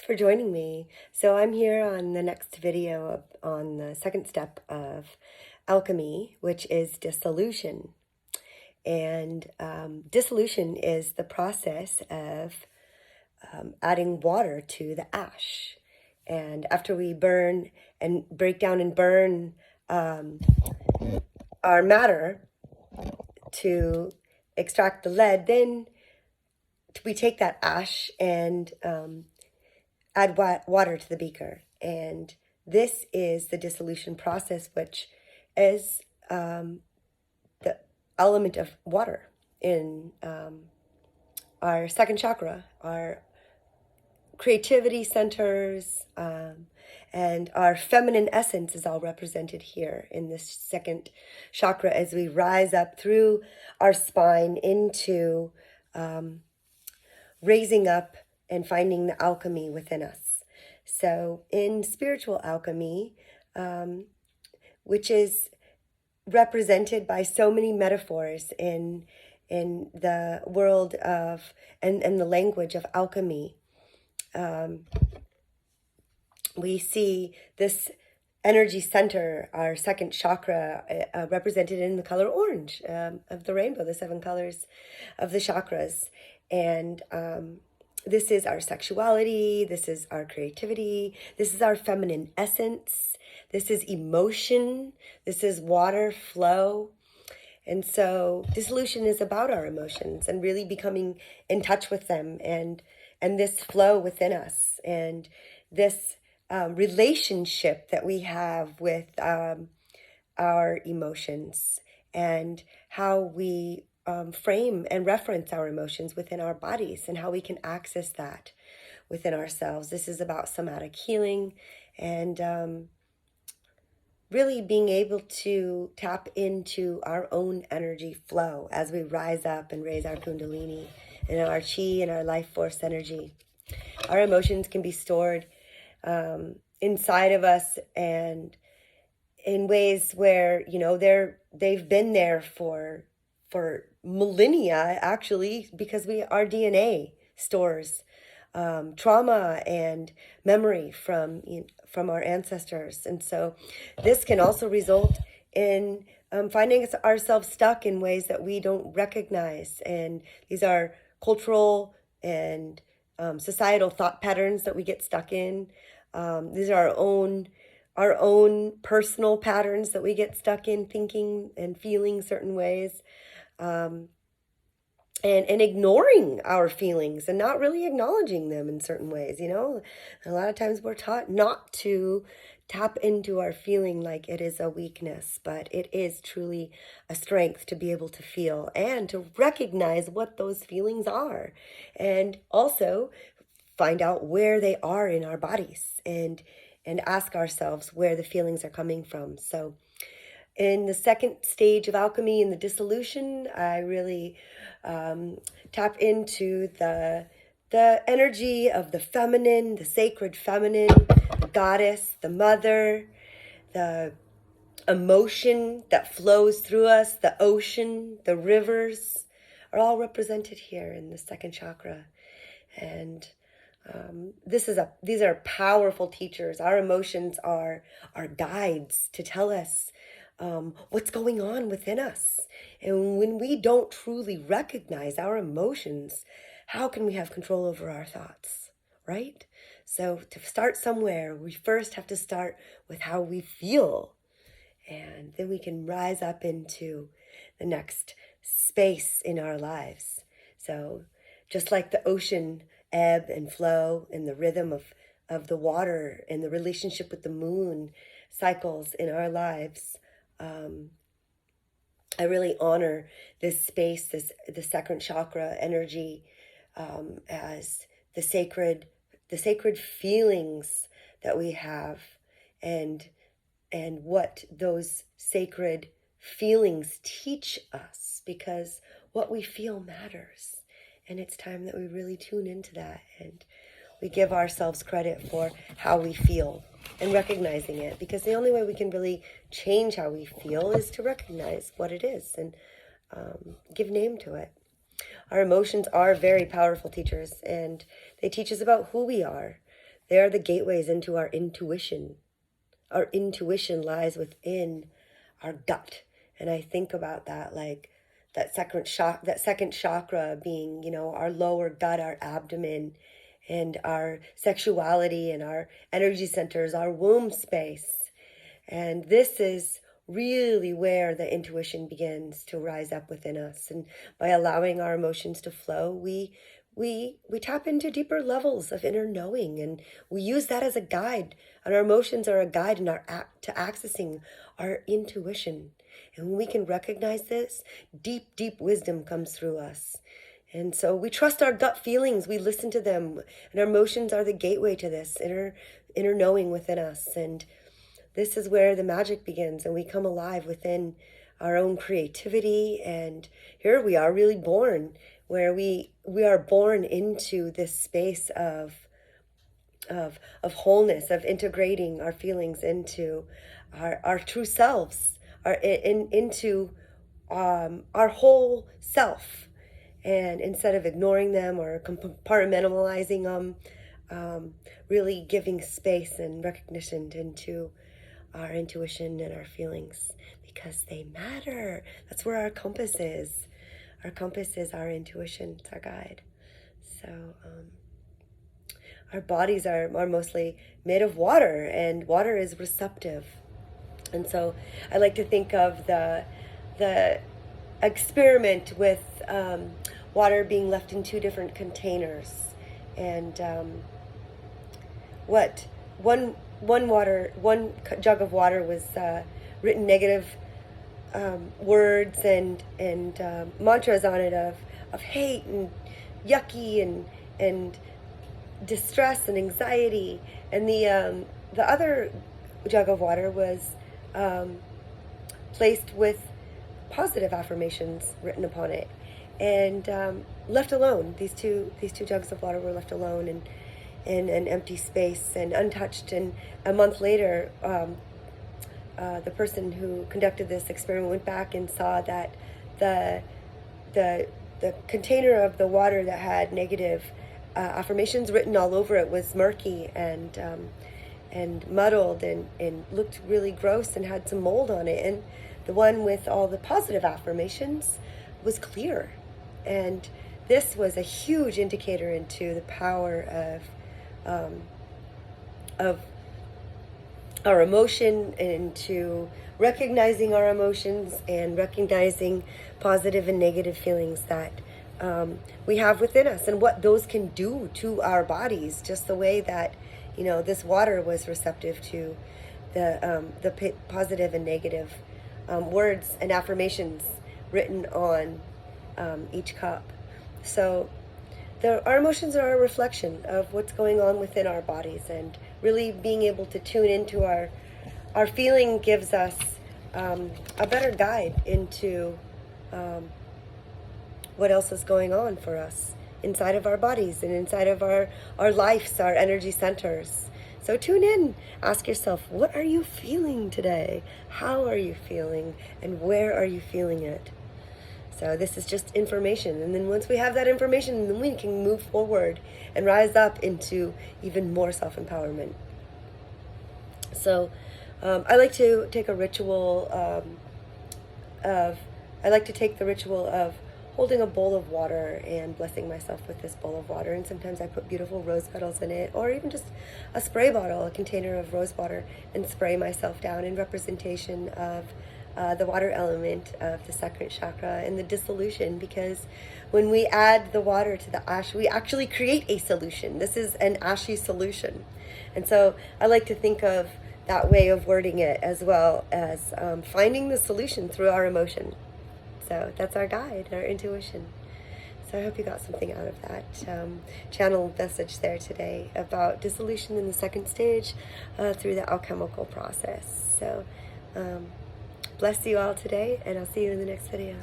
for joining me. So I'm here on the next video on the second step of alchemy, which is dissolution. And dissolution is the process of adding water to the ash. And after we burn and break down and burn our matter to extract the lead, then we take that ash and add water to the beaker. And this is the dissolution process, which is the element of water in our second chakra, our creativity centers, and our feminine essence is all represented here in this second chakra as we rise up through our spine into raising up and finding the alchemy within us. So in spiritual alchemy, which is represented by so many metaphors in the world of and the language of alchemy, we see this energy center, our second chakra, represented in the color orange of the rainbow, the 7 colors of the chakras. And this is our sexuality, this is our creativity, this is our feminine essence, this is emotion, this is water flow. And so dissolution is about our emotions and really becoming in touch with them and this flow within us and this relationship that we have with our emotions and how we frame and reference our emotions within our bodies and how we can access that within ourselves. This is about somatic healing and really being able to tap into our own energy flow as we rise up and raise our kundalini and our chi and our life force energy. Our emotions can be stored inside of us and in ways where, you know, they've been there for millennia, actually, because our DNA stores trauma and memory from our ancestors. And so this can also result in finding ourselves stuck in ways that we don't recognize. And these are cultural and societal thought patterns that we get stuck in. These are our own personal patterns that we get stuck in, thinking and feeling certain ways. And ignoring our feelings and not really acknowledging them in certain ways, you know. A lot of times we're taught not to tap into our feeling like it is a weakness, but it is truly a strength to be able to feel and to recognize what those feelings are, and also find out where they are in our bodies and ask ourselves where the feelings are coming from. So in the second stage of alchemy, in the dissolution, I really tap into the energy of the feminine, the sacred feminine, the goddess, the mother, the emotion that flows through us, the ocean, the rivers are all represented here in the second chakra. And these are powerful teachers. Our emotions are guides to tell us what's going on within us. And when we don't truly recognize our emotions, how can we have control over our thoughts, right? So to start somewhere, we first have to start with how we feel. And then we can rise up into the next space in our lives. So just like the ocean ebb and flow and the rhythm of the water and the relationship with the moon cycles in our lives, I really honor this space, the second chakra energy, as the sacred feelings that we have, and what those sacred feelings teach us, because what we feel matters, and it's time that we really tune into that and we give ourselves credit for how we feel and recognizing it, because the only way we can really change how we feel is to recognize what it is and give name to it. Our emotions are very powerful teachers, and they teach us about who we are. They are the gateways into our intuition. Our intuition lies within our gut. And I think about that, like that second chakra being, you know, our lower gut, our abdomen, and our sexuality and our energy centers, our womb space. And this is really where the intuition begins to rise up within us. And by allowing our emotions to flow, we tap into deeper levels of inner knowing, and we use that as a guide. And our emotions are a guide in to accessing our intuition. And when we can recognize this, deep wisdom comes through us. And so we trust our gut feelings, we listen to them, and our emotions are the gateway to this inner knowing within us. And this is where the magic begins, and we come alive within our own creativity. And here we are really born, where we are born into this space of wholeness, of integrating our feelings into our true selves, into our whole self. And instead of ignoring them or compartmentalizing them, really giving space and recognition into our intuition and our feelings, because they matter. That's where our compass is. Our compass is our intuition. It's our guide. So our bodies are mostly made of water, and water is receptive. And so I like to think of the experiment with water being left in two different containers, and one jug of water was written negative words and mantras on it of hate and yucky and distress and anxiety, and the other jug of water was placed with positive affirmations written upon it, and left alone. These two jugs of water were left alone and in an empty space and untouched. And a month later, the person who conducted this experiment went back and saw that the container of the water that had negative affirmations written all over it was murky and muddled and looked really gross and had some mold on it. And the one with all the positive affirmations was clear. And this was a huge indicator into the power of our emotion, and to recognizing our emotions and recognizing positive and negative feelings that we have within us, and what those can do to our bodies, just the way that, you know, this water was receptive to the positive and negative words and affirmations written on each cup. So our emotions are a reflection of what's going on within our bodies, and really being able to tune into our feeling gives us a better guide into what else is going on for us inside of our bodies and inside of our lives, our energy centers. So tune in, ask yourself, what are you feeling today? How are you feeling? And where are you feeling it? So this is just information. And then once we have that information, then we can move forward and rise up into even more self-empowerment. So I like to take a ritual the ritual of holding a bowl of water and blessing myself with this bowl of water. And sometimes I put beautiful rose petals in it, or even just a spray bottle, a container of rose water, and spray myself down in representation of the water element of the second chakra and the dissolution. Because when we add the water to the ash, we actually create a solution. This is an ashy solution. And so I like to think of that way of wording it, as well as finding the solution through our emotion. So that's our guide, our intuition. So I hope you got something out of that channel message there today about dissolution in the second stage through the alchemical process. So bless you all today, and I'll see you in the next video.